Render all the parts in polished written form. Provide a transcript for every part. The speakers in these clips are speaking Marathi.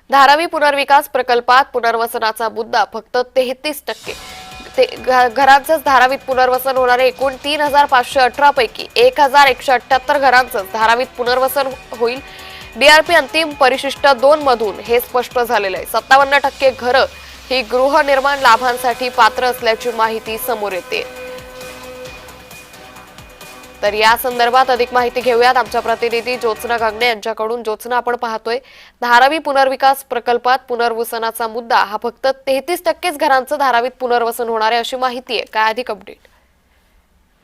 धारावी पुनर्विकास प्रकल्पात पुनर्वसनाचा मुद्दा फक्त 33%. घरांचंच धारावीत पुनर्वसन होणारे एकूण 3,518 पैकी 1,178 घरांचं धारावीत पुनर्वसन होईल. डीआरपी अंतिम परिशिष्ट 2 मधून हे स्पष्ट झालेलं आहे. 57% घरं ही गृहनिर्माण लाभांसाठी पात्र असल्याची माहिती समोर येते. तर या संदर्भात अधिक माहिती घेऊयात आमच्या प्रतिनिधी ज्योत्स्ना गांगणे यांच्याकडून. ज्योत्स्ना, आपण पाहतोय धारावी पुनर्विकास प्रकल्पात पुनर्वसनाचा मुद्दा हा फक्त 33%च घरांचं धारावीत पुनर्वसन होणार आहे अशी माहिती आहे. काय अधिक अपडेट?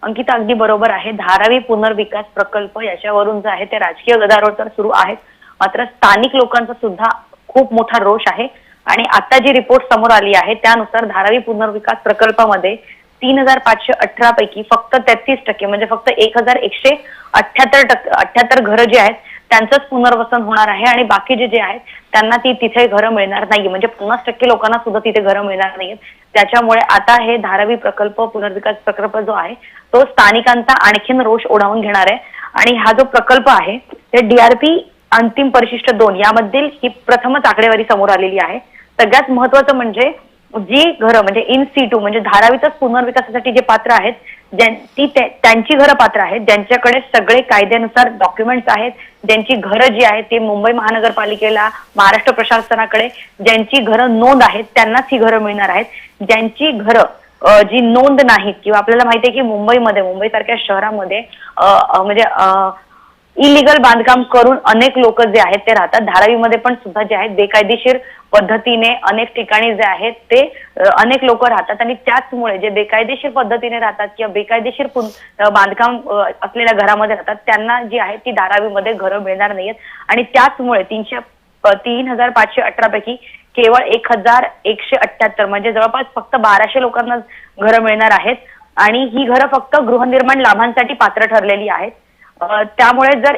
अंकिता, अगदी बरोबर आहे. धारावी पुनर्विकास प्रकल्प याच्यावरून जे आहे ते राजकीय गदारोळ तर सुरू आहे, मात्र स्थानिक लोकांचा सुद्धा खूप मोठा रोष आहे. आणि आता जी रिपोर्ट समोर आली आहे त्यानुसार धारावी पुनर्विकास प्रकल्पामध्ये 3,518 पैकी फक्त 33% म्हणजे फक्त 1,178 घरं जी आहेत त्यांचंच पुनर्वसन होणार आहे. आणि बाकीचे जे आहेत त्यांना तिथे घरं मिळणार नाहीये, म्हणजे 50% लोकांना सुद्धा तिथे घरं मिळणार नाहीयेत. त्याच्यामुळे आता हे धारावी प्रकल्प पुनर्विकास प्रकल्प जो आहे तो स्थानिकांचा आणखीन रोष ओढावून घेणार आहे. आणि हा जो प्रकल्प आहे ते डीआरपी अंतिम परिशिष्ट 2 यामधील ही प्रथमच आकडेवारी समोर आलेली आहे. सगळ्यात महत्वाचं म्हणजे जी घरं म्हणजे इन सीटू म्हणजे धारावीतच पुनर्विकासासाठी जे पात्र आहेत त्यांची घरं पात्र आहेत, ज्यांच्याकडे सगळे कायद्यानुसार डॉक्युमेंट्स आहेत, ज्यांची घरं जी आहेत ती मुंबई महानगरपालिकेला, महाराष्ट्र प्रशासनाकडे ज्यांची घरं नोंद आहेत त्यांनाच ही घरं मिळणार आहेत. ज्यांची घरं जी नोंद नाहीत किंवा आपल्याला माहिती आहे की मुंबई सारख्या शहरामध्ये म्हणजे इलिगल बांधकाम करून अनेक लोक जे आहेत ते राहतात. धारावीमध्ये पण सुद्धा जे आहेत बेकायदेशीर पद्धतीने अनेक ठिकाणी जे आहेत ते अनेक लोक राहतात. आणि त्याचमुळे जे बेकायदेशीर पद्धतीने राहतात किंवा बेकायदेशीर बांधकाम असलेल्या घरामध्ये राहतात त्यांना जी आहेत ती धारावीमध्ये घरं मिळणार नाहीयेत. आणि त्याचमुळे 3,518 पैकी केवळ 1,178 म्हणजे जवळपास फक्त 1,200 लोकांना घरं मिळणार आहेत. आणि ही घरं फक्त गृहनिर्माण लाभांसाठी पात्र ठरलेली आहेत. त्यामुळे जर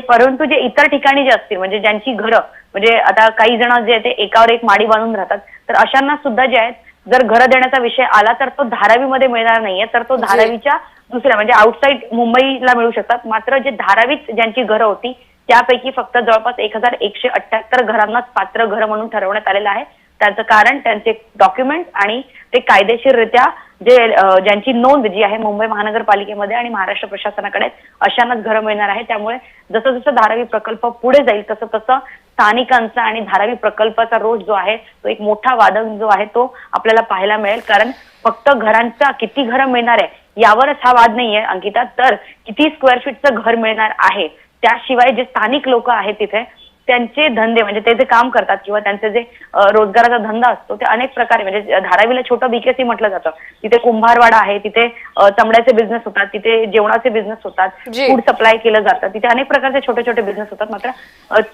परंतु जे इतर ठिकाणी जे असतील म्हणजे ज्यांची घरं म्हणजे आता काही जण जे ते एकावर एक माडी बांधून राहतात तर अशांना सुद्धा जे आहेत जर घरं देण्याचा विषय आला तर तो धारावीमध्ये मिळणार नाहीये, तर तो धारावीच्या दुसऱ्या म्हणजे आउटसाइड मुंबईला मिळू शकतात. मात्र जे धारावीत ज्यांची घरं होती त्यापैकी फक्त जवळपास 1,178 घरांनाच पात्र घरं म्हणून ठरवण्यात आलेलं आहे. त्याचं कारण त्यांचे डॉक्युमेंट आणि ते कायदेशीररित्या ज्यांची नोंद जी आहे मुंबई महानगरपालिकेमध्ये आणि महाराष्ट्र प्रशासनाकडे अशांनाच घरं मिळणार आहे. त्यामुळे जसं जसं धारावी प्रकल्प पुढे जाईल तसं तसं स्थानिकांचा आणि धारावी प्रकल्पाचा रोष जो आहे तो एक मोठा वादळ जो आहे तो आपल्याला पाहायला मिळेल. कारण फक्त घरांचा किती घरं मिळणार आहे यावरच हा वाद नाहीये अंकिता, तर किती स्क्वेअर फीटचं घर मिळणार आहे. त्याशिवाय जे स्थानिक लोक आहेत तिथे त्यांचे धंदे म्हणजे ते जे काम करतात किंवा त्यांचे जे रोजगाराचा धंदा असतो ते अनेक प्रकारे म्हणजे धारावीला छोटं बीकेसी म्हटलं जातं. तिथे कुंभारवाडा आहे, तिथे चमड्याचे बिझनेस होतात, तिथे जेवणाचे बिझनेस होतात, फूड सप्लाय केलं जातं, तिथे अनेक प्रकारचे छोटे छोटे बिझनेस होतात. मात्र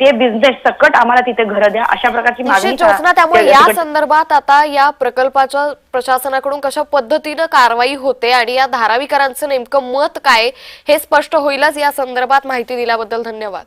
ते बिझनेस सकट आम्हाला तिथे घरं द्या अशा प्रकारची मागणी. त्यामुळे या संदर्भात आता या प्रकल्पाच्या प्रशासनाकडून कशा पद्धतीनं कारवाई होते आणि या धारावीकरांचं नेमकं मत काय हे स्पष्ट होईलच. या संदर्भात माहिती दिल्याबद्दल धन्यवाद.